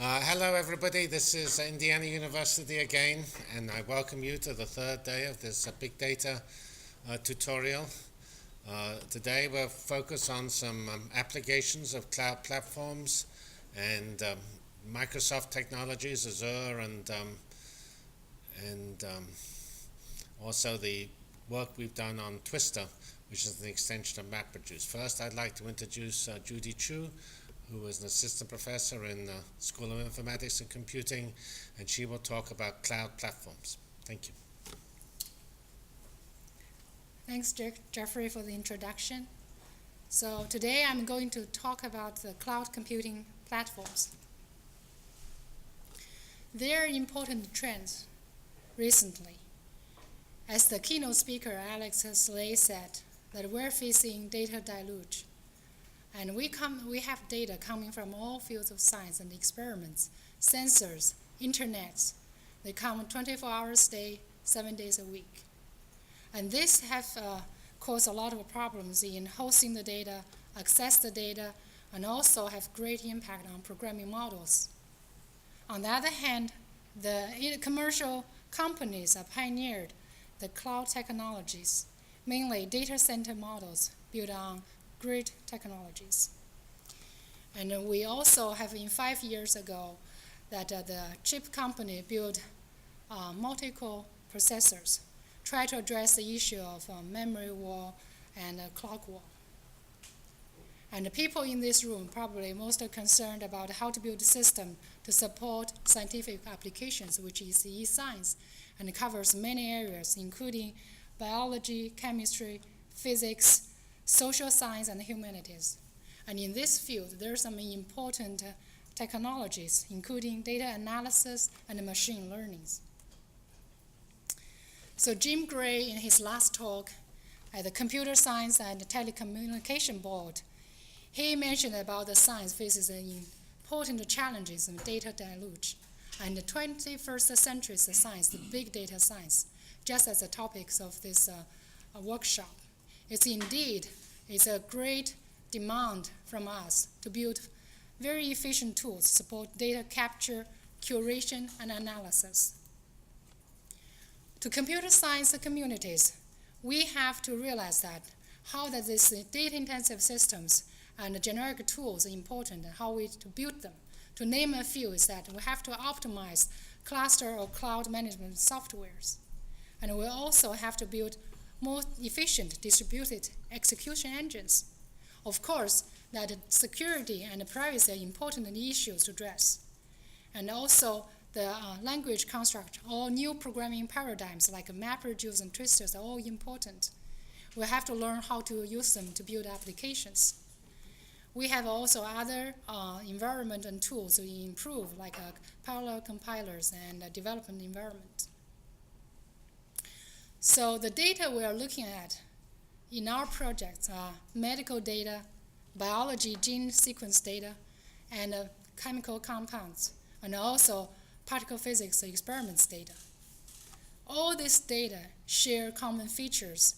Hello, everybody. This is Indiana University again, and I welcome you to the third day of this big data tutorial. Today, we'll focus on some applications of cloud platforms and Microsoft technologies, Azure, and also the work we've done on Twister, which is an extension of MapReduce. First, I'd like to introduce Judy Qiu, who is an assistant professor in the School of Informatics and Computing, and she will talk about cloud platforms. Thank you. Thanks, Jeffrey, for the introduction. So today I'm going to talk about the cloud computing platforms. There are important trends recently. As the keynote speaker, Alex Slay, said, that we're facing data deluge. And we have data coming from all fields of science and experiments, sensors, internets. They come 24 hours a day, 7 days a week. And this has caused a lot of problems in hosting the data, access the data, and also have great impact on programming models. On the other hand, the commercial companies have pioneered the cloud technologies, mainly data center models built on great technologies. And we also have, 5 years ago, that the chip company built multi-core processors, try to address the issue of memory wall and clock wall. And the people in this room probably most are concerned about how to build a system to support scientific applications, which is e-science, and it covers many areas, including biology, chemistry, physics, social science, and humanities. And in this field, there are some important technologies, including data analysis and machine learning. So Jim Gray, in his last talk at the Computer Science and Telecommunication Board, he mentioned about the science faces important challenges in data deluge. And the 21st century science, the big data science, just as the topics of this workshop. It's a great demand from us to build very efficient tools to support data capture, curation, and analysis. To computer science communities, we have to realize that how that these data-intensive systems and generic tools are important and how we to build them. To name a few is that we have to optimize cluster or cloud management softwares. And we also have to build more efficient distributed execution engines. Of course, that security and privacy are important issues to address. And also the language construct, all new programming paradigms like MapReduce and Twisters are all important. We have to learn how to use them to build applications. We have also other environment and tools to improve, like parallel compilers and development environment. So the data we are looking at in our projects are medical data, biology gene sequence data, and chemical compounds, and also particle physics experiments data. All this data share common features.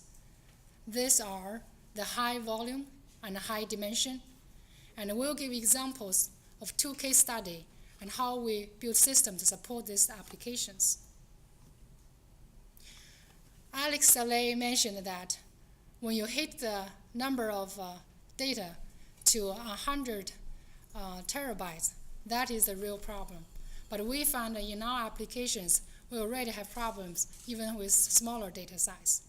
These are the high volume and high dimension, and we'll give examples of 2 case studies and how we build systems to support these applications. Alex Saleh mentioned that when you hit the number of data to 100 terabytes, that is a real problem. But we found that in our applications, we already have problems even with smaller data size.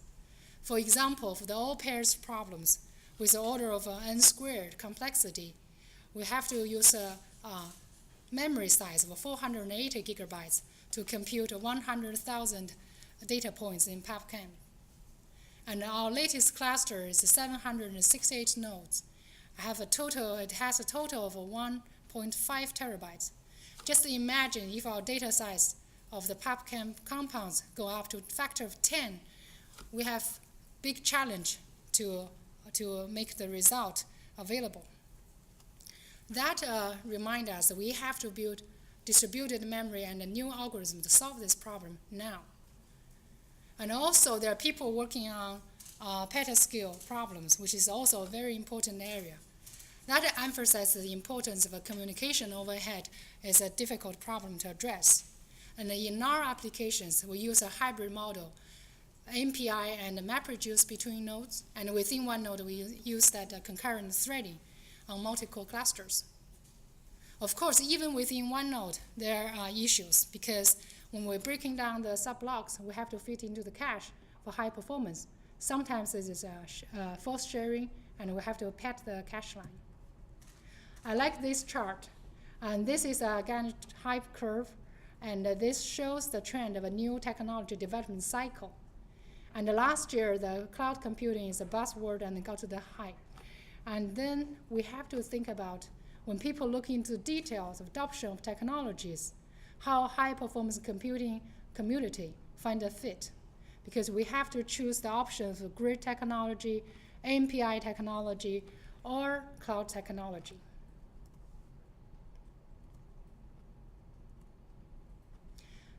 For example, for the all pairs problems with the order of n squared complexity, we have to use a memory size of 480 gigabytes to compute 100,000 data points in PubChem. And our latest cluster is 768 nodes. It has a total of 1.5 terabytes. Just imagine if our data size of the PubChem compounds go up to a factor of 10, we have big challenge to make the result available. That reminds us that we have to build distributed memory and a new algorithm to solve this problem now. And also, there are people working on petascale problems, which is also a very important area. That emphasizes the importance of a communication overhead is a difficult problem to address. And in our applications, we use a hybrid model, MPI and MapReduce between nodes, and within one node, we use that concurrent threading on multi-core clusters. Of course, even within one node, there are issues because when we're breaking down the subblocks, we have to fit into the cache for high performance. Sometimes this is force sharing, and we have to pad the cache line. I like this chart, and this is a Gantt hype curve, and this shows the trend of a new technology development cycle. And last year, the cloud computing is a buzzword and got to the hype. And then we have to think about when people look into details of adoption of technologies, how high-performance computing community find a fit. Because we have to choose the options of grid technology, MPI technology, or cloud technology.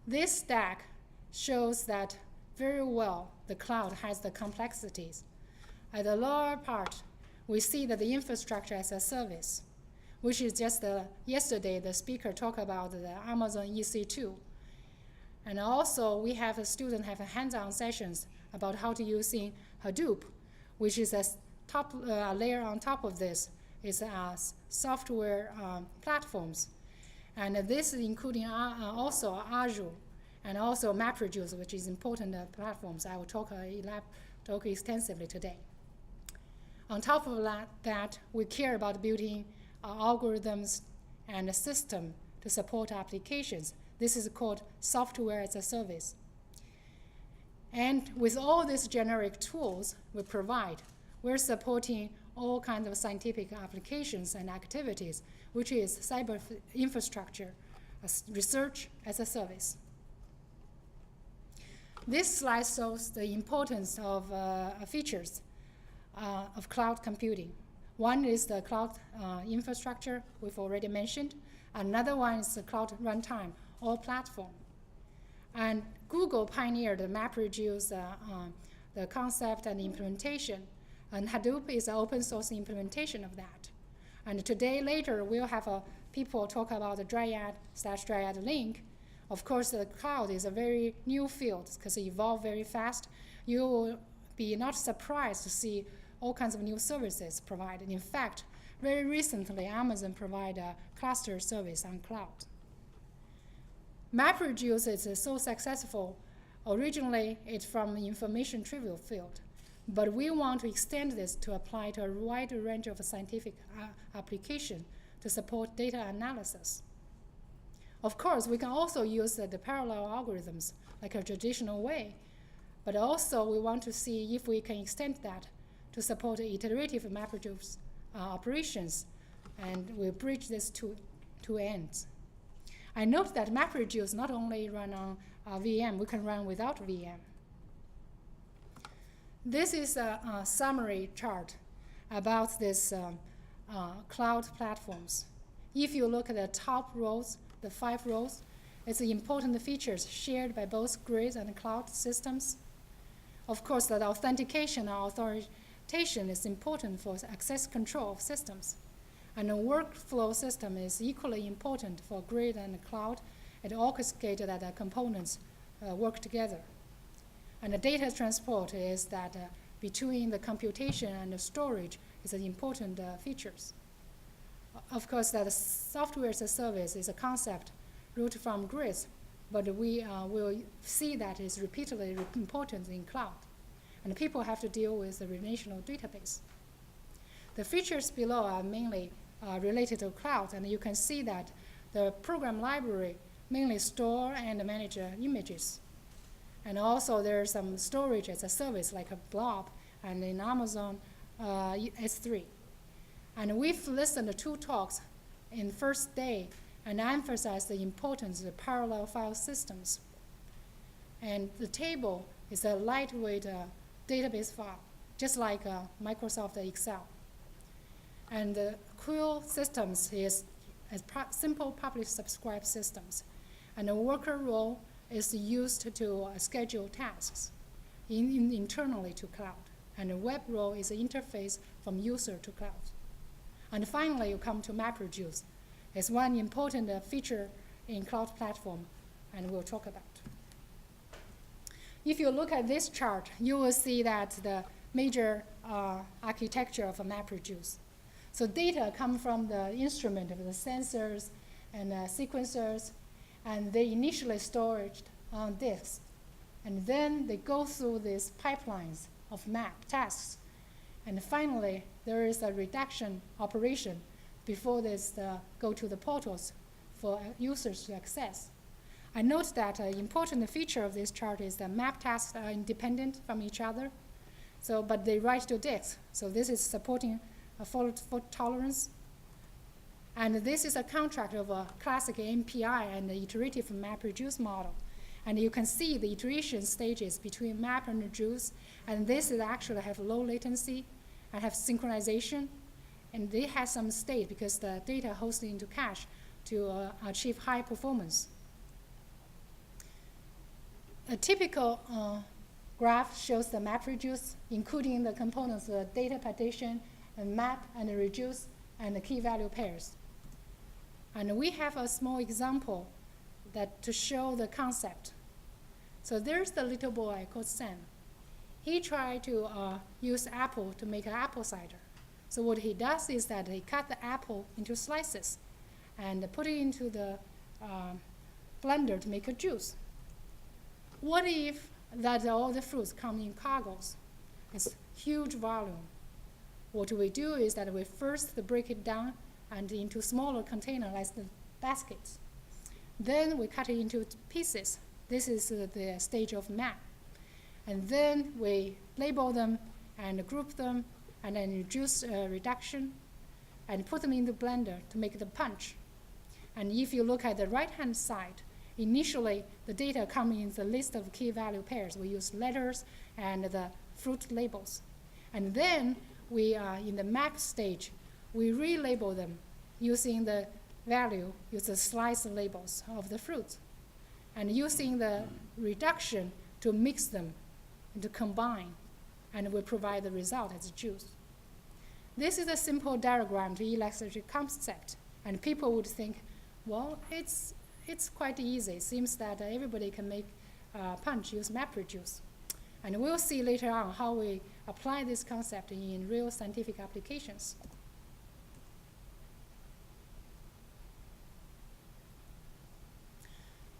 This stack shows that very well the cloud has the complexities. At the lower part, we see that the infrastructure as a service, which is just yesterday the speaker talked about the Amazon EC2. And also we have a student have a hands-on sessions about how to using Hadoop, which is a top layer on top of this is software platforms. And this is including also Azure and also MapReduce, which is important platforms. I will talk extensively today. On top of that, we care about building algorithms and a system to support applications. This is called software as a service. And with all these generic tools we provide, we're supporting all kinds of scientific applications and activities, which is cyber infrastructure, research as a service. This slide shows the importance of features of cloud computing. One is the cloud infrastructure we've already mentioned. Another one is the cloud runtime or platform. And Google pioneered the MapReduce, the concept and implementation. And Hadoop is an open source implementation of that. And today, later, we'll have people talk about the Dryad/Dryad link. Of course, the cloud is a very new field because it evolves very fast. You will be not surprised to see all kinds of new services provided. In fact, very recently, Amazon provided a cluster service on cloud. MapReduce is so successful. Originally, it's from the information trivial field. But we want to extend this to apply to a wide range of scientific application to support data analysis. Of course, we can also use the parallel algorithms like a traditional way, but also we want to see if we can extend that to support iterative MapReduce operations, and we'll bridge these two ends. I note that MapReduce not only run on VM, we can run without VM. This is a summary chart about this cloud platforms. If you look at the top rows, the 5 rows, it's the important features shared by both grid and cloud systems. Of course, that authentication or authoritation is important for access control of systems. And a workflow system is equally important for grid and cloud. It orchestrates that the components work together. And the data transport is that between the computation and the storage is an important features. Of course, that software as a service is a concept rooted from grids, but we will see that is repeatedly important in cloud. And people have to deal with the relational database. The features below are mainly related to cloud, and you can see that the program library mainly store and manage images. And also there's some storage as a service like a blob and in Amazon S3. And we've listened to 2 talks in first day and emphasized the importance of the parallel file systems. And the table is a lightweight database file, just like Microsoft Excel. And the Qiu systems is simple publish subscribe systems. And the worker role is used to schedule tasks internally to cloud. And the web role is an interface from user to cloud. And finally, you come to MapReduce. It's one important feature in cloud platform, and we'll talk about. If you look at this chart, you will see that the major architecture of a MapReduce. So data come from the instrument of the sensors and sequencers, and they initially stored on disks. And then they go through these pipelines of map tasks. And finally, there is a reduction operation before this go to the portals for users to access. I note that an important feature of this chart is that map tasks are independent from each other, but they write to disks. So this is supporting a fault tolerance. And this is a contract of a classic MPI and the iterative MapReduce model. And you can see the iteration stages between map and reduce, and this is actually have low latency and have synchronization, and they have some state because the data hosted into cache to achieve high performance. A typical graph shows the MapReduce, including the components of data partition, and map and reduce, and the key value pairs. And we have a small example to show the concept. So there's the little boy called Sam. He tried to use apple to make an apple cider. So what he does is that he cut the apple into slices and put it into the blender to make a juice. What if that all the fruits come in cargos? It's huge volume. What we do is that we first break it down and into smaller containers like the baskets. Then we cut it into pieces. This is the stage of map. And then we label them and group them and then reduce reduction and put them in the blender to make the punch. And if you look at the right-hand side, initially the data come in the list of key value pairs. We use letters and the fruit labels. And then we in the map stage, we relabel them using the use the slice labels of the fruits, and using the reduction to mix them and to combine, and we provide the result as juice. This is a simple diagram to illustrate the concept, and people would think, well, it's quite easy. It seems that everybody can make punch use MapReduce. And we'll see later on how we apply this concept in real scientific applications.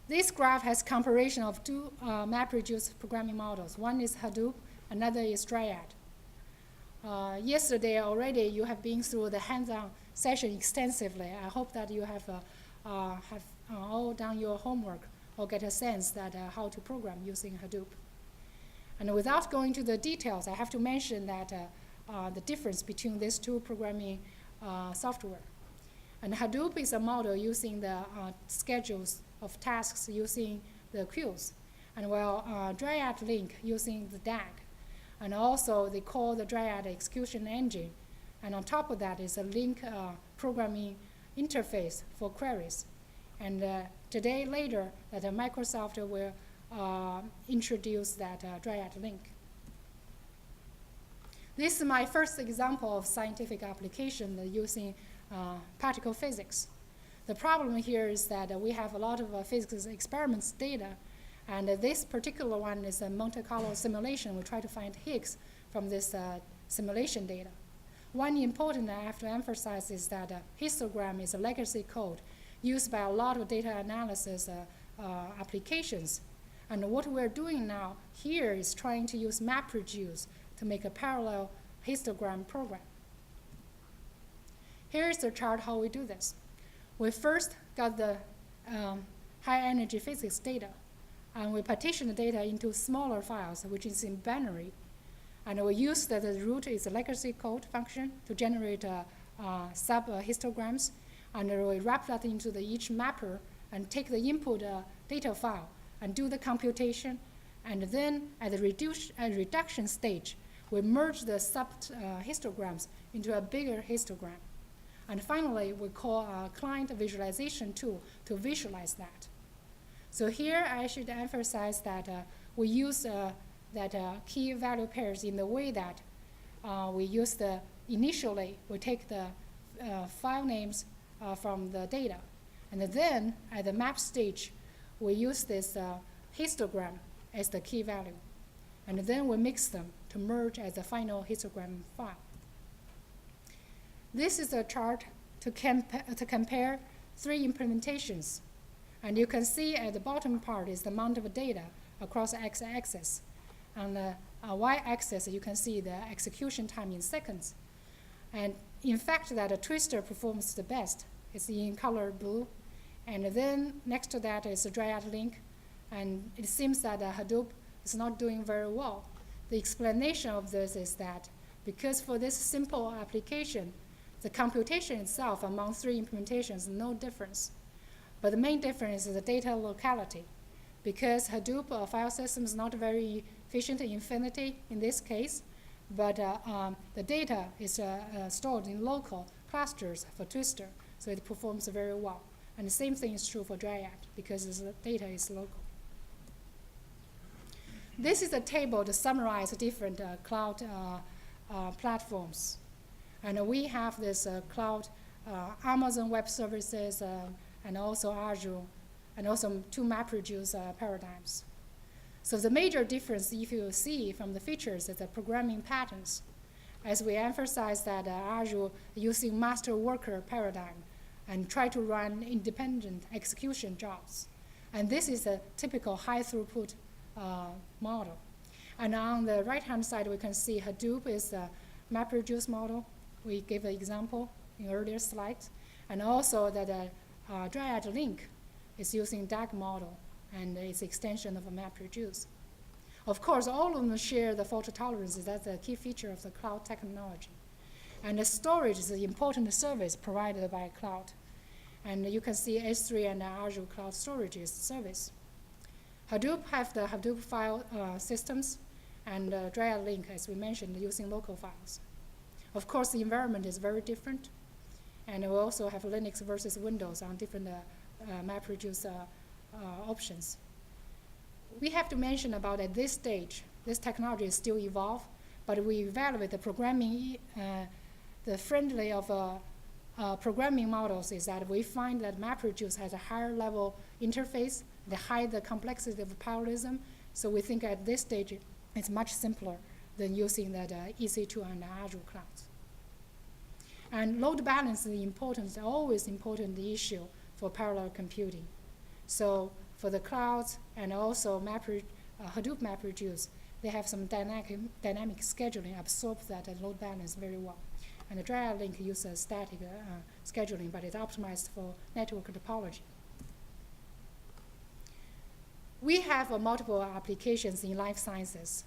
This graph has comparison of two MapReduce programming models. One is Hadoop, another is Dryad. Yesterday already you have been through the hands-on session extensively. I hope that you have all done your homework or get a sense that how to program using Hadoop. And without going to the details, I have to mention that the difference between these two programming software. And Hadoop is a model using the schedules of tasks using the queues, and while Dryad Link using the DAG. And also they call the Dryad execution engine. And on top of that is a Link programming interface for queries. And today later that Microsoft will introduce that Dryad Link. This is my first example of scientific application using particle physics. The problem here is that we have a lot of physics experiments data, and this particular one is a Monte Carlo simulation. We try to find Higgs from this simulation data. One important I have to emphasize is that histogram is a legacy code used by a lot of data analysis applications. And what we're doing now here is trying to use MapReduce to make a parallel histogram program. Here's the chart how we do this. We first got the high energy physics data, and we partition the data into smaller files, which is in binary. And we use that the root is a legacy code function to generate sub-histograms, and we wrap that into each mapper and take the input data file and do the computation. And then at the reduction stage, we merge the sub-histograms into a bigger histogram. And finally, we call a client visualization tool to visualize that. So here I should emphasize that we use key value pairs in the way that we use initially we take the file names from the data. And then at the map stage, we use this histogram as the key value. And then we mix them to merge as the final histogram file. This is a chart to compare 3 implementations. And you can see at the bottom part is the amount of data across the x-axis. On the y-axis, you can see the execution time in seconds. And in fact, that a twister performs the best. It's in color blue. And then next to that is a Dryad link. And it seems that Hadoop is not doing very well. The explanation of this is that because for this simple application, the computation itself among 3 implementations, no difference. But the main difference is the data locality. Because Hadoop file system is not very efficient in Infinity in this case, but the data is stored in local clusters for Twister, so it performs very well. And the same thing is true for Dryad, because the data is local. This is a table to summarize different cloud platforms. And we have this cloud, Amazon Web Services, and also Azure, and also 2 MapReduce paradigms. So the major difference, if you see from the features, is the programming patterns. As we emphasize that Azure using master worker paradigm and try to run independent execution jobs. And this is a typical high throughput model. And on the right-hand side, we can see Hadoop is a MapReduce model. We gave an example in earlier slides. And also that Dryad link is using DAG model, and it's extension of a MapReduce. Of course, all of them share the fault tolerance. That's a key feature of the cloud technology. And the storage is an important service provided by cloud. And you can see S3 and Azure Cloud Storage is service. Hadoop have the Hadoop file systems, and Dryad link, as we mentioned, using local files. Of course, the environment is very different. And we also have Linux versus Windows on different MapReduce options. We have to mention about at this stage, this technology is still evolved, but we evaluate the programming, the friendly of programming models is that we find that MapReduce has a higher level interface, the higher the complexity of parallelism. So we think at this stage, it's much simpler than using that EC2 and Azure clouds. And load balance is important, always important issue for parallel computing. So for the clouds and also Hadoop MapReduce, they have some dynamic scheduling, absorb that load balance very well. And the Dryad link uses static scheduling, but it's optimized for network topology. We have multiple applications in life sciences,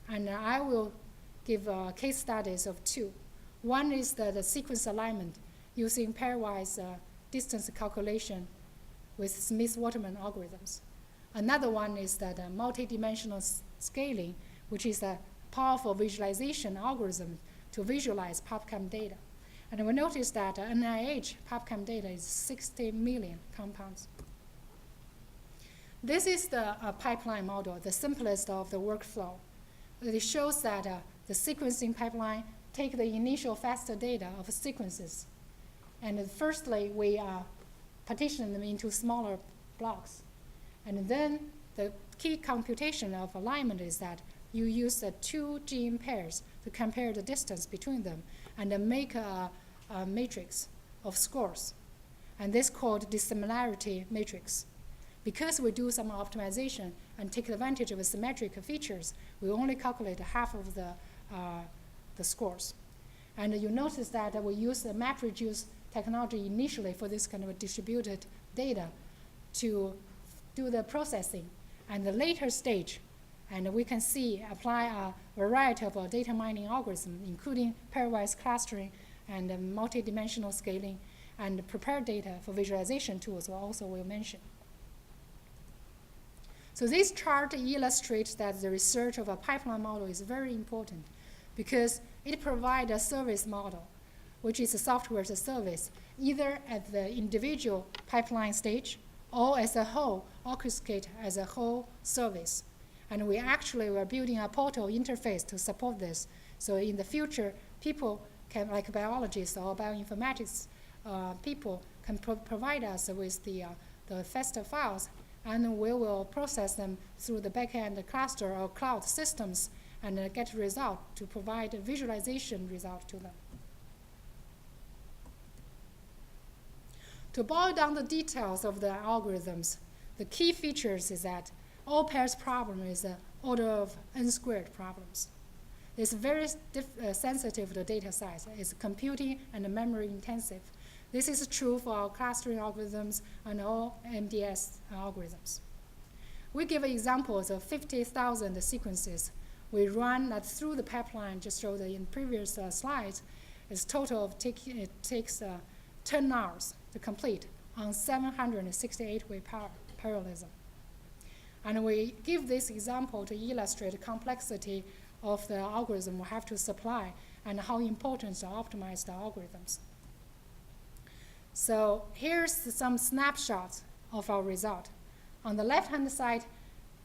and I will give case studies of 2. One is the sequence alignment using pairwise distance calculation with Smith-Waterman algorithms. Another one is that multi-dimensional scaling, which is a powerful visualization algorithm to visualize PubChem data. And we noticed that NIH PubChem data is 60 million compounds. This is the pipeline model, the simplest of the workflow. It shows that the sequencing pipeline take the initial FASTA data of sequences. And firstly, we partition them into smaller blocks. And then the key computation of alignment is that you use the 2 gene pairs to compare the distance between them and then make a matrix of scores. And this is called dissimilarity matrix. Because we do some optimization and take advantage of symmetric features, we only calculate half of the scores. And you notice that we use the MapReduce technology initially for this kind of distributed data to do the processing. And the later stage, and we can see apply a variety of data mining algorithms, including pairwise clustering and multidimensional scaling, and prepare data for visualization tools also will mention. So this chart illustrates that the research of a pipeline model is very important because it provides a service model, which is a software as a service, either at the individual pipeline stage or as a whole, orchestrate as a whole service. And we actually were building a portal interface to support this. So in the future, people like biologists or bioinformatics people can provide us with the FASTA files, and we will process them through the backend cluster or cloud systems and get a result to provide a visualization result to them. To boil down the details of the algorithms, the key features is that all pairs problem is an order of n squared problems. It's very sensitive to data size. It's computing and memory intensive. This is true for our clustering algorithms and all MDS algorithms. We give examples of 50,000 sequences. We run that through the pipeline, just showed in previous slides. It's total of it takes 10 hours to complete on 768-way parallelism. And we give this example to illustrate the complexity of the algorithm we have to supply and how important to optimize the algorithms. So here's some snapshots of our result. On the left-hand side,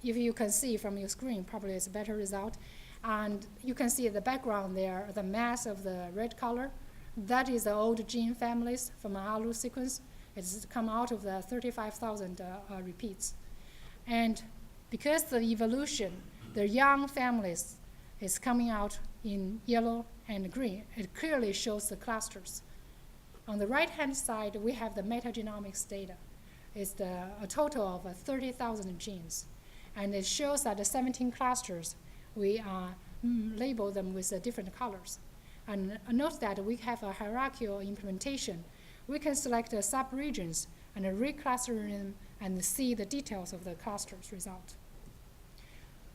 if you can see from your screen, probably it's a better result. And you can see the background there, the mass of the red color. That is the old gene families from an ALU sequence. It's come out of the 35,000 repeats. And because the evolution, the young families is coming out in yellow and green, it clearly shows the clusters. On the right-hand side, we have the metagenomics data. It's a total of 30,000 genes. And it shows that the 17 clusters, we label them with different colors. And note that we have a hierarchical implementation. We can select the subregions and recluster them and see the details of the clusters result.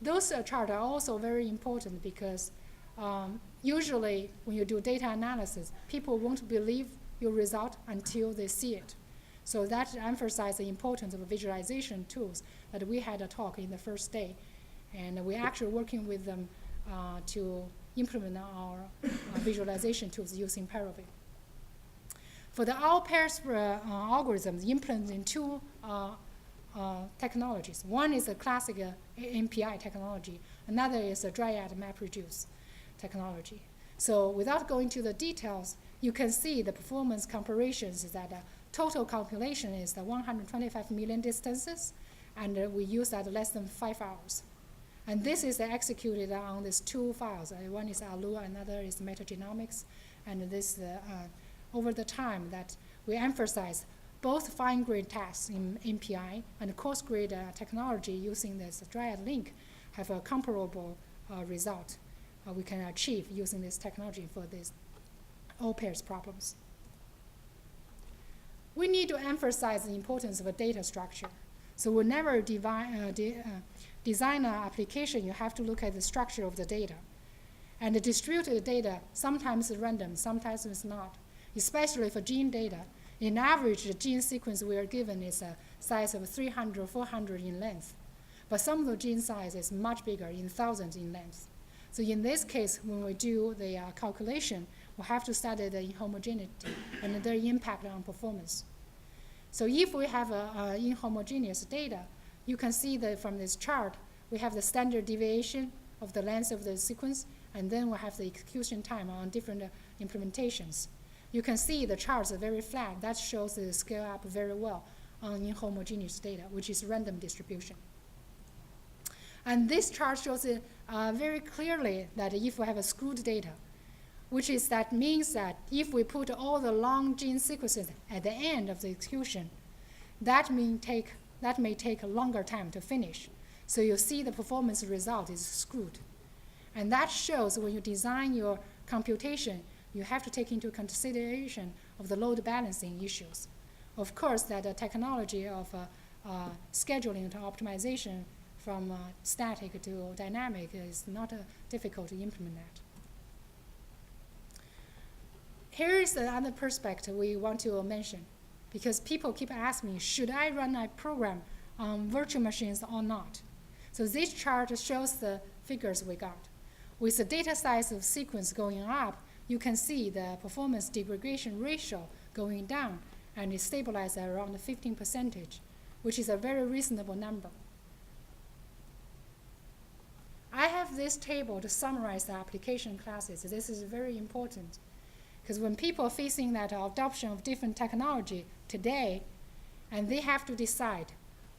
Those charts are also very important because usually when you do data analysis, people won't believe your result until they see it. So that emphasizes the importance of visualization tools that we had a talk in the first day. And we're actually working with them to implement our visualization tools using Pervasive. For the all pairs algorithms implemented in two technologies. One is a classic MPI technology. Another is a dryad MapReduce technology. So without going to the details, you can see the performance comparisons is that total compilation is the 125 million distances, and we use that less than 5 hours. And this is executed on these two files. One is ALU, another is metagenomics, and this over the time that we emphasize both fine-grained tasks in MPI and coarse-grained technology using this dryad link have a comparable result we can achieve using this technology for these all pairs problems. We need to emphasize the importance of a data structure. So whenever design an application, you have to look at the structure of the data. And the distributed data sometimes is random, sometimes it's not, especially for gene data. In average, the gene sequence we are given is a size of 300, 400 in length. But some of the gene size is much bigger, in thousands in length. So in this case, when we do the calculation, we have to study the inhomogeneity and their impact on performance. So if we have inhomogeneous data, you can see that from this chart, we have the standard deviation of the length of the sequence, and then we have the execution time on different implementations. You can see the charts are very flat. That shows the scale up very well on inhomogeneous data, which is random distribution. And this chart shows it very clearly that if we have a screwed data, which is that means that if we put all the long gene sequences at the end of the execution, that may take a longer time to finish. So you see the performance result is screwed. And that shows when you design your computation, you have to take into consideration of the load balancing issues. Of course, that the technology of scheduling to optimization from static to dynamic is not difficult to implement that. Here is another perspective we want to mention, because people keep asking me, should I run a program on virtual machines or not? So this chart shows the figures we got. With the data size of sequence going up, you can see the performance degradation ratio going down, and it stabilizes at around 15%, which is a very reasonable number. I have this table to summarize the application classes. This is very important. Because when people are facing that adoption of different technology today, and they have to decide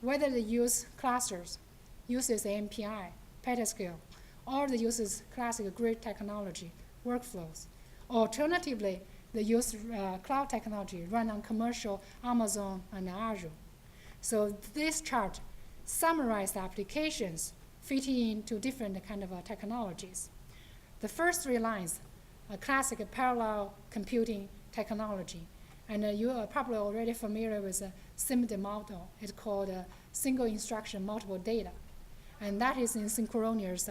whether they use clusters, uses MPI, petascale, or they uses classic grid technology, workflows. Alternatively, they use cloud technology run on commercial Amazon and Azure. So this chart summarizes the applications fitting into different kind of technologies. The first 3 lines are classic parallel computing technology. And you are probably already familiar with the SIMD model. It's called single instruction multiple data. And that is in synchronous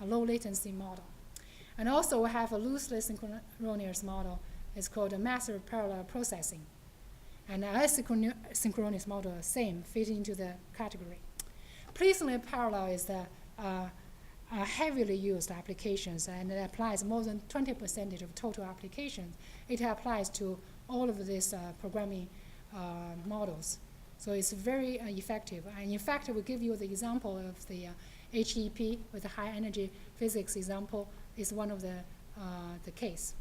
low latency model. And also we have a loosely synchronous model. It's called a massive parallel processing. And asynchronous model, same, fit into the category. Placement parallel is the heavily used applications, and it applies more than 20% of total applications. It applies to all of these programming models. So it's very effective. And in fact, we give you the example of the HEP with the high energy physics example is one of the case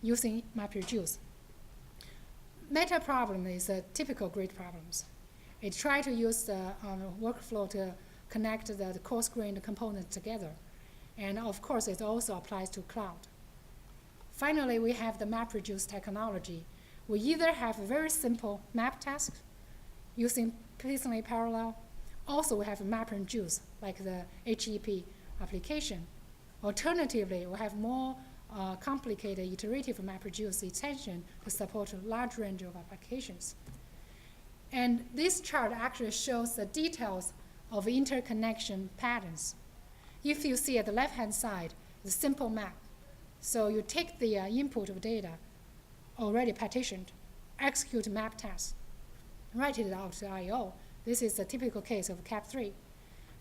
using MapReduce. Meta problem is a typical grid problems. It tries to use the workflow to connect the coarse-grained components together. And of course, it also applies to cloud. Finally, we have the MapReduce technology. We either have a very simple map task using placement parallel. Also, we have MapReduce, like the HEP application. Alternatively, we have more complicated iterative MapReduce extension to support a large range of applications. And this chart actually shows the details of interconnection patterns. If you see at the left-hand side, the simple map. So you take the input of data already partitioned, execute map task, write it out to I/O. This is a typical case of CAP3.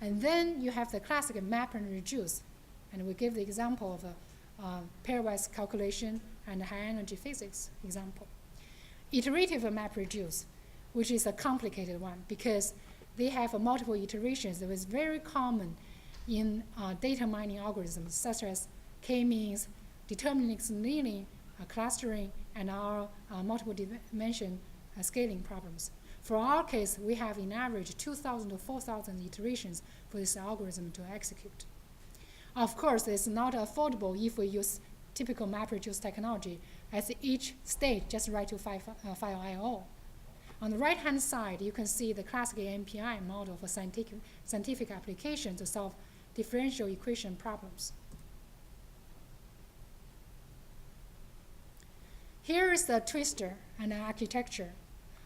And then you have the classic map and reduce. And we give the example of a pairwise calculation and high energy physics example. Iterative map reduce, which is a complicated one because they have multiple iterations that is very common in data mining algorithms such as k-means, deterministic annealing, clustering, and our multiple dimension scaling problems. For our case, we have in average 2,000 to 4,000 iterations for this algorithm to execute. Of course, it's not affordable if we use typical MapReduce technology, as each state just write to file I/O. On the right-hand side, you can see the classic MPI model for scientific application to solve differential equation problems. Here is the twister and the architecture.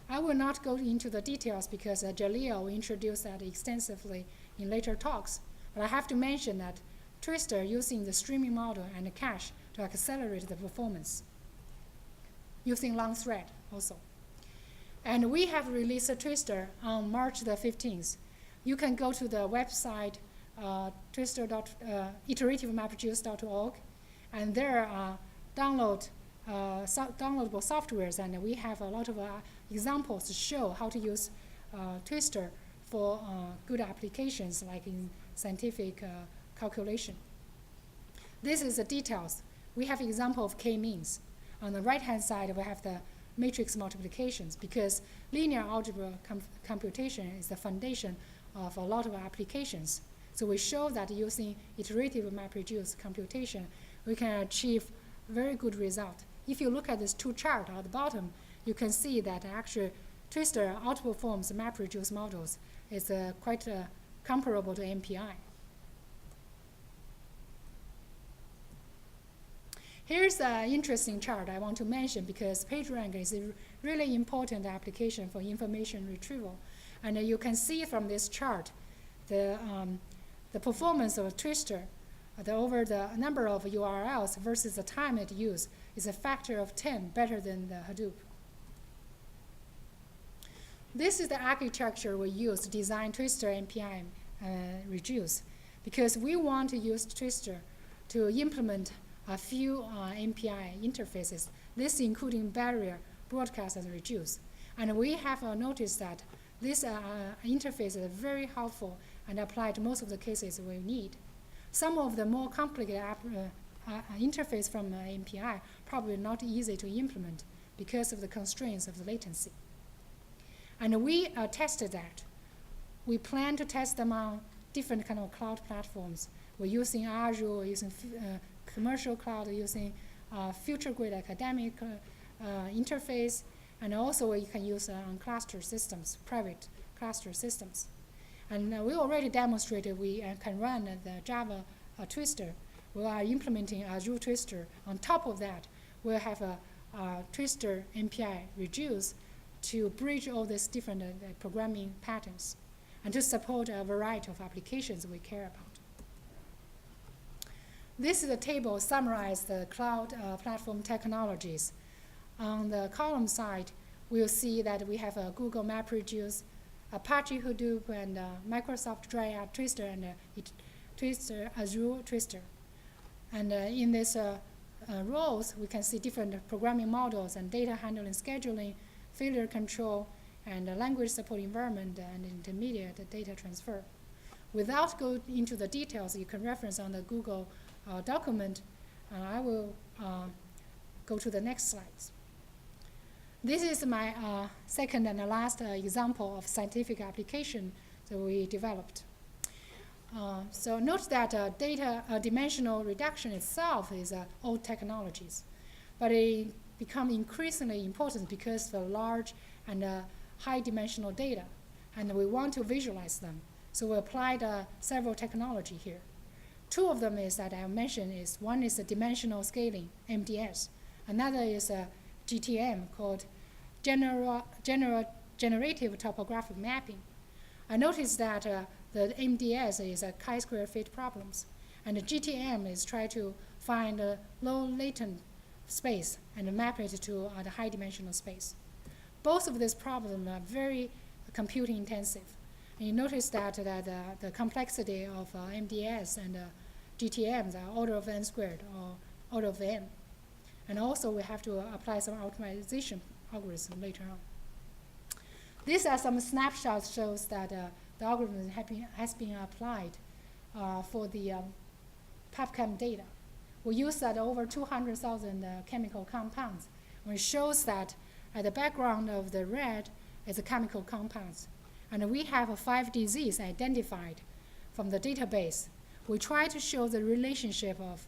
I will not go into the details because Jalil will introduce that extensively in later talks, but I have to mention that twister using the streaming model and the cache to accelerate the performance, using long thread also. And we have released a twister on March the 15th. You can go to the website iterativemapreduce.org, and there are downloadable softwares, and we have a lot of examples to show how to use twister for good applications like in scientific calculation. This is the details. We have example of k-means. On the right-hand side, we have the matrix multiplications because linear algebra computation is the foundation of a lot of applications. So we show that using iterative MapReduce computation, we can achieve very good result. If you look at this 2 chart at the bottom, you can see that actually twister outperforms MapReduce models. It's quite comparable to MPI. Here's an interesting chart I want to mention because PageRank is a really important application for information retrieval. And you can see from this chart the performance of a twister over the number of URLs versus the time it used is a factor of 10 better than the Hadoop. This is the architecture we use to design twister MPI reduce because we want to use twister to implement a few MPI interfaces, this including barrier, broadcast, and reduce. And we have noticed that this interface is very helpful and apply to most of the cases we need. Some of the more complicated interface from MPI, probably not easy to implement because of the constraints of the latency. And we tested that. We plan to test them on different kind of cloud platforms. We're using Azure, we're using commercial cloud, we're using future-grade academic interface, and also you can use on cluster systems, private cluster systems. And we already demonstrated we can run the Java twister. We are implementing Azure twister. On top of that, we'll have a twister MPI reduce to bridge all these different programming patterns and to support a variety of applications we care about. This is a table summarizes the cloud platform technologies. On the column side, we'll see that we have a Google MapReduce, Apache Hadoop, and Microsoft Dryad Twister, and Twister, Azure Twister. And in these rows, we can see different programming models and data handling, scheduling, failure control, and language support environment, and intermediate data transfer. Without going into the details, you can reference on the Google document. I will go to the next slides. This is my second and last example of scientific application that we developed. So note that data dimensional reduction itself is old technologies, but it becomes increasingly important because of large and high dimensional data, and we want to visualize them. So we applied several technology here. Two of them is that I mentioned is one is a dimensional scaling, MDS. Another is a GTM called generative topographic mapping. I noticed that the MDS is a chi-square fit problems, and the GTM is try to find a low latent space and map it to the high dimensional space. Both of these problems are very computing intensive. And you notice that the complexity of MDS and GTMs are order of n squared or order of n. And also we have to apply some optimization algorithm later on. These are some snapshots shows that the algorithm has been applied for the PubChem data. We use that over 200,000 chemical compounds. And it shows that at the background of the red is the chemical compounds. And we have 5 diseases identified from the database. We try to show the relationship of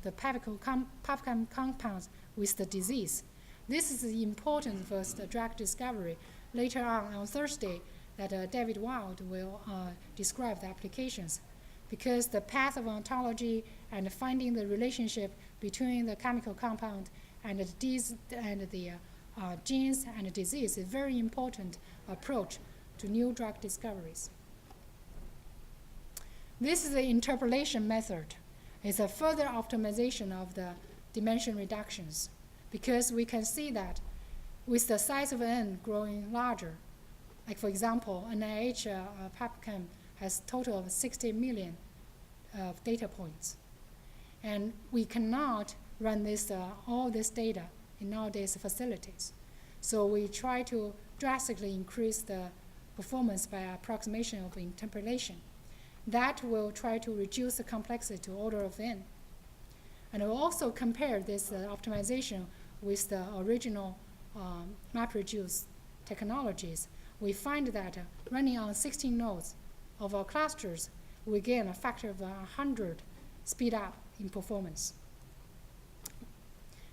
the PubChem compounds with the disease. This is important for the drug discovery. Later on Thursday, that David Wild will describe the applications, because the path of ontology and finding the relationship between the chemical compound and the genes and the disease is a very important approach to new drug discoveries. This is the interpolation method. It's a further optimization of the dimension reductions, because we can see that with the size of n growing larger, like for example, NIH PubChem has a total of 60 million data points. And we cannot run this, all this data in nowadays facilities. So we try to drastically increase the performance by approximation of interpolation. That will try to reduce the complexity to order of n. And we'll also compare this optimization with the original MapReduce technologies. We find that running on 16 nodes of our clusters, we gain a factor of 100 speed up in performance.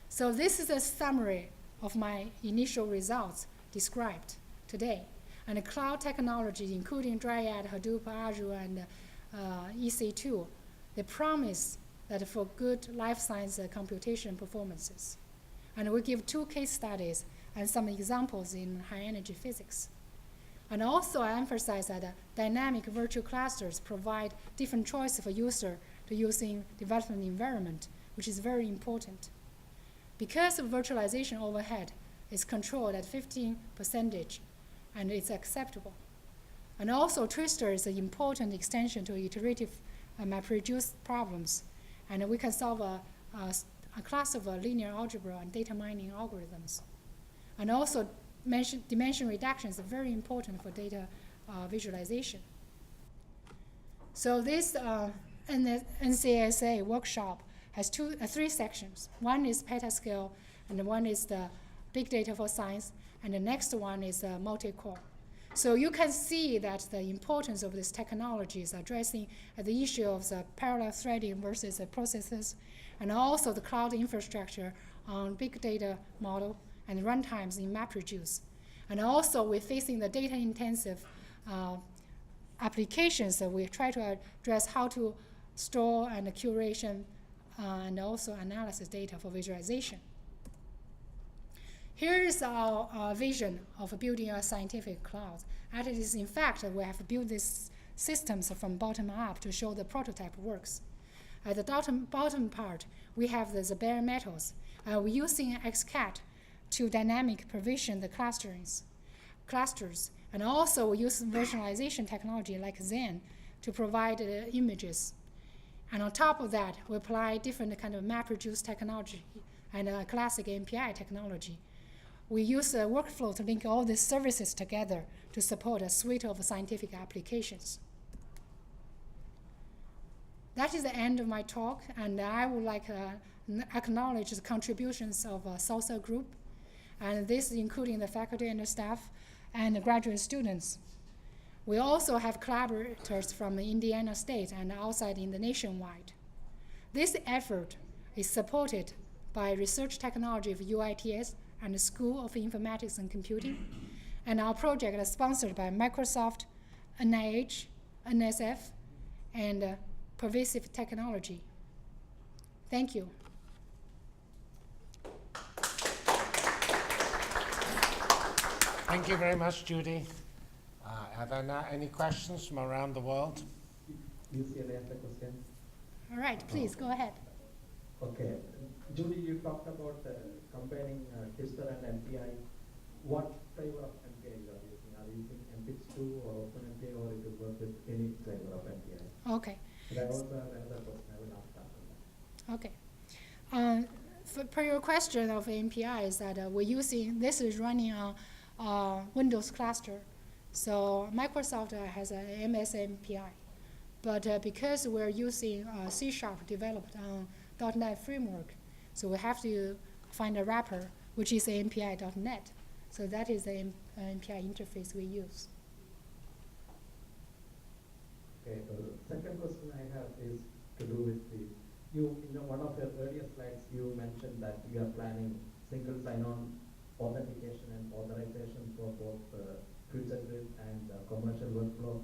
So this is a summary of my initial results described today. And the cloud technologies, including Dryad, Hadoop, Azure, and EC2, they promise that for good life science computation performances. And we give 2 case studies and some examples in high energy physics. And also I emphasize that dynamic virtual clusters provide different choice for user to use in development environment, which is very important. Because of virtualization overhead is controlled at 15%, and it's acceptable. And also Twister is an important extension to iterative MapReduce problems. And we can solve a class of linear algebra and data mining algorithms. And also dimension reduction is very important for data visualization. So this NCSA workshop has three sections. One is petascale, and one is the big data for science, and the next one is multi-core. So you can see that the importance of this technology is addressing the issue of the parallel threading versus the processes, and also the cloud infrastructure on big data model and runtimes in MapReduce. And also we're facing the data-intensive applications that we try to address how to store and curation and also analysis data for visualization. Here is our vision of building a scientific cloud. And it is in fact we have built these systems from bottom up to show the prototype works. At the bottom part, we have the bare metals. We're using XCAD to dynamic provision the clusters. And also we use visualization technology like Zen to provide images. And on top of that, we apply different kind of MapReduce technology and classic MPI technology. We use a workflow to link all these services together to support a suite of scientific applications. That is the end of my talk, and I would like to acknowledge the contributions of Salsa Group, and this including the faculty and the staff and the graduate students. We also have collaborators from Indiana State and outside in the nationwide. This effort is supported by research technology of UITS and the School of Informatics and Computing, and our project is sponsored by Microsoft, NIH, NSF, and Pervasive Technology. Thank you. Thank you very much, Judy. Are there now any questions from around the world? UCLA has a question. All right, please go ahead. Okay. Judy, you talked about comparing TISTR and MPI. What flavor of MPI you are using? Are you using MPIX2 or OpenMPI, or it will work with any flavor of MPI? Okay. And I also have another question I will ask after that. Okay. Per your question of MPI is that we're using, this is running on Windows cluster. So Microsoft has an MS MPI. But because we're using C# developed on .NET framework, so we have to find a wrapper, which is MPI.NET. So that is the MPI interface we use. Okay, second question I have is to do with one of your earlier slides, you mentioned that you are planning single sign-on authentication and authorization for both future grid and commercial workflow.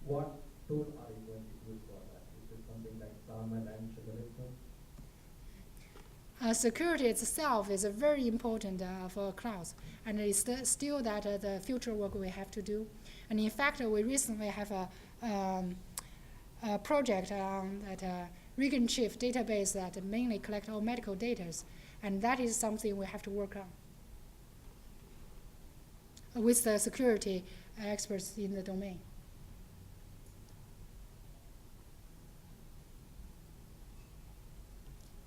What tool are you going to use for that? Is it something like SAML and SugarLithium? Security itself is very important for clouds, and it's still that the future work we have to do. And in fact, we recently have a project on that Regan Chief database that mainly collect all medical data, and that is something we have to work on with the security experts in the domain.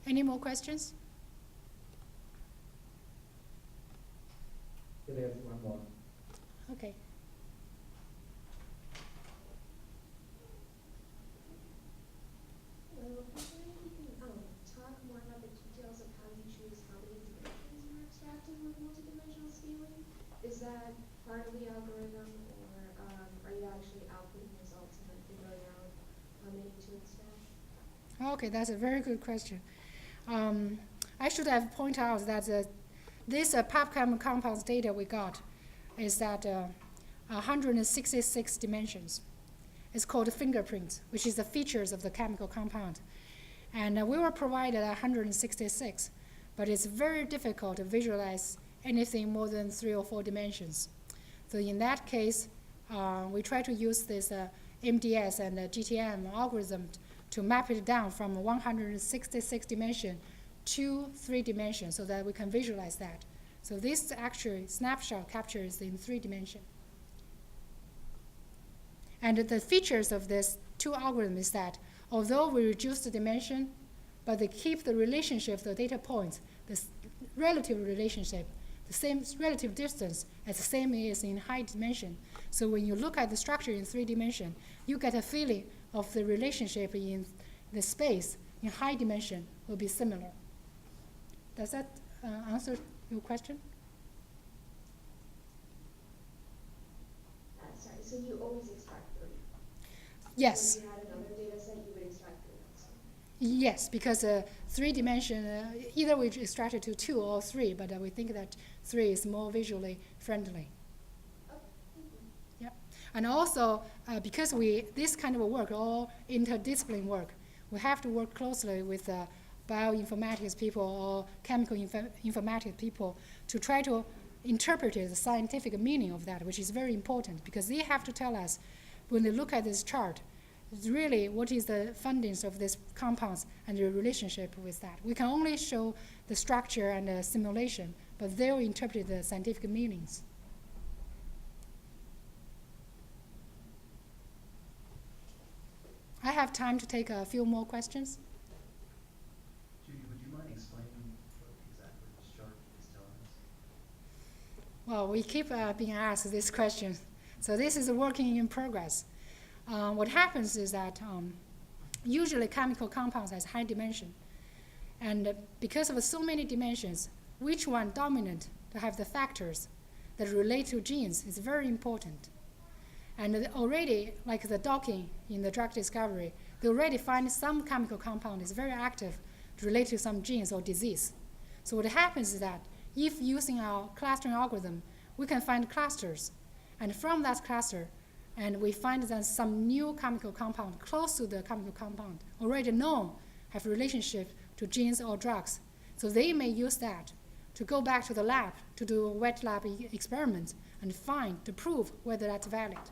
Any more questions? There's one more. Okay. I was wondering if you can talk more about the details of how you choose how many dimensions you're extracting with multidimensional scaling. Is that part of the algorithm, or are you actually outputting results and then figuring out how many to extract? Okay, that's a very good question. I should have pointed out that this PubChem compounds data we got is that 166 dimensions. It's called fingerprints, which is the features of the chemical compound. And we were provided 166, but it's very difficult to visualize anything more than 3 or 4 dimensions. So in that case, we try to use this MDS and GTM algorithm to map it down from 166 dimension to 3 dimensions so that we can visualize that. So this actually snapshot captures in 3 dimensions. And the features of this 2 algorithms is that although we reduce the dimension, but they keep the relationship of the data points, this relative relationship, the same relative distance as the same as in high dimension. So when you look at the structure in 3 dimensions, you get a feeling of the relationship in the space in high dimension will be similar. Does that answer your question? Sorry, so you always extract 3? Yes. If you had another data set, you would extract 3 also? Yes, because 3 dimension, either we extract it to 2 or 3, but we think that 3 is more visually friendly. Okay, thank you. Yeah, and also because this kind of work, all interdisciplinary work, we have to work closely with bioinformatics people or chemical informatics people to try to interpret the scientific meaning of that, which is very important because they have to tell us when they look at this chart, really what is the findings of these compounds and the relationship with that. We can only show the structure and the simulation, but they'll interpret the scientific meanings. I have time to take a few more questions. Judy, would you mind explaining what exactly this chart is telling us? Well, we keep being asked this question. So this is a working in progress. What happens is that usually chemical compounds has high dimension. And because of so many dimensions, which one dominant to have the factors that relate to genes is very important. And already, like the docking in the drug discovery, they already find some chemical compound is very active to relate to some genes or disease. So what happens is that if using our clustering algorithm, we can find clusters. And from that cluster, and we find that some new chemical compound close to the chemical compound already known have relationship to genes or drugs. So they may use that to go back to the lab to do wet lab experiments and to prove whether that's valid.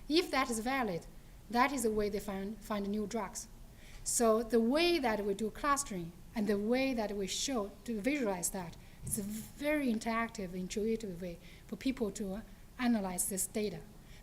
If that is valid, that is the way they find new drugs. So the way that we do clustering and the way that we show to visualize that is a very interactive, intuitive way for people to analyze this data.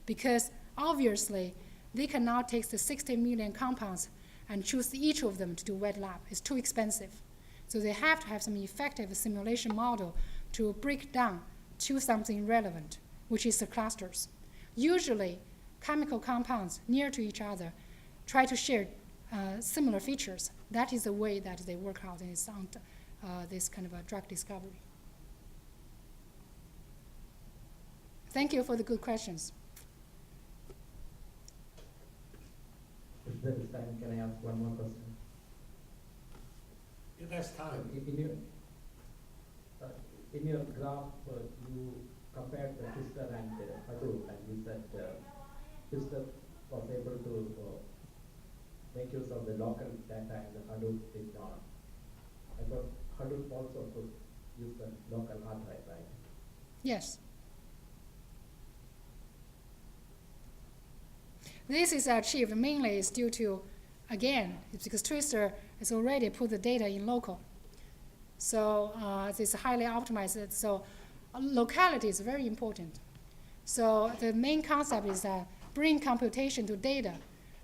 Because obviously, they cannot take the 60 million compounds and choose each of them to do wet lab. It's too expensive. So they have to have some effective simulation model to break down to something relevant, which is the clusters. Usually, chemical compounds near to each other try to share similar features. That is the way that they work out in this kind of a drug discovery. Thank you for the good questions. If there is time, can I ask one more question? If there's time. In your graph, you compared the Twister and Hadoop, and you said Twister was able to make use of the local data and the Hadoop did not. I thought Hadoop also could use the local hard drive, right? Yes. This is achieved mainly is due to, again, it's because Twister has already put the data in local. So it's highly optimized. So locality is very important. So the main concept is that bring computation to data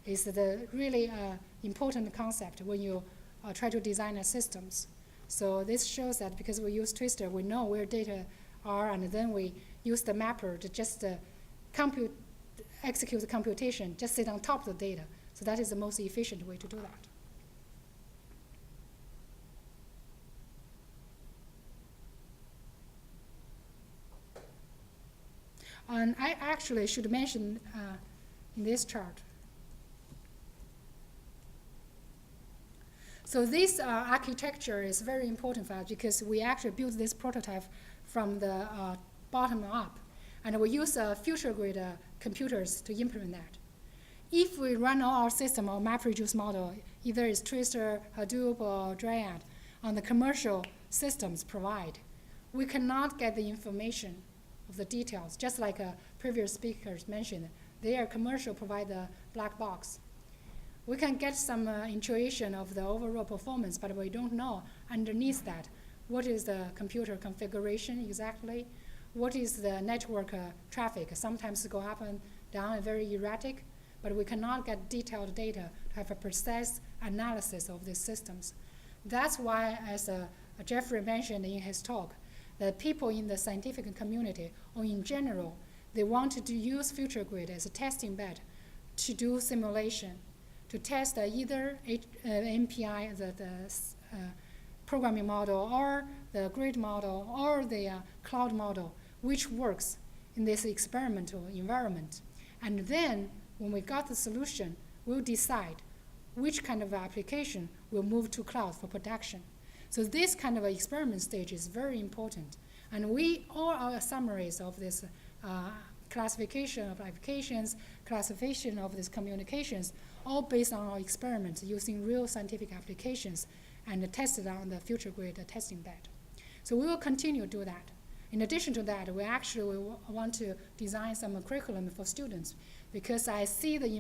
is the really important concept when you try to design systems. So this shows that because we use Twister, we know where data are, and then we use the mapper to just execute the computation, just sit on top of the data. So that is the most efficient way to do that. And I actually should mention in this chart. So this architecture is very important for us because we actually built this prototype from the bottom up. And we use future grid computers to implement that. If we run all our system or MapReduce model, either it's Twister, Hadoop, or Dryad, on the commercial systems provide, we cannot get the information of the details, just like previous speakers mentioned. They are commercial, provide the black box. We can get some intuition of the overall performance, but we don't know underneath that what is the computer configuration exactly, what is the network traffic. Sometimes go up and down and very erratic, but we cannot get detailed data to have a precise analysis of these systems. That's why, as Jeffrey mentioned in his talk, that people in the scientific community, or in general, they want to use future grid as a testing bed to do simulation, to test either MPI, the programming model, or the grid model, or the cloud model, which works in this experimental environment. And then, when we got the solution, we'll decide which kind of application will move to cloud for production. So this kind of experiment stage is very important. And all our summaries of this classification of applications, classification of these communications, all based on our experiments using real scientific applications and tested on the future grid testing bed. So we will continue to do that. In addition to that, we actually want to design some curriculum for students, because I see the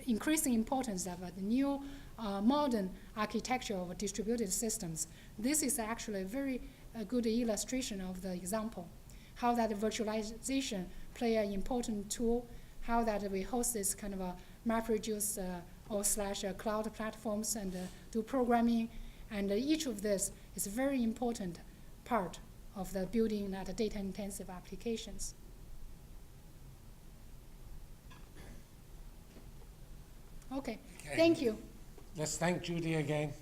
increasing importance of the new modern architecture of distributed systems. This is actually a very good illustration of the example, how that virtualization play an important tool, how that we host this kind of a MapReduce or / cloud platforms and do programming, and each of this is a very important part of the building that data-intensive applications. Okay, thank you. Let's thank Judy again.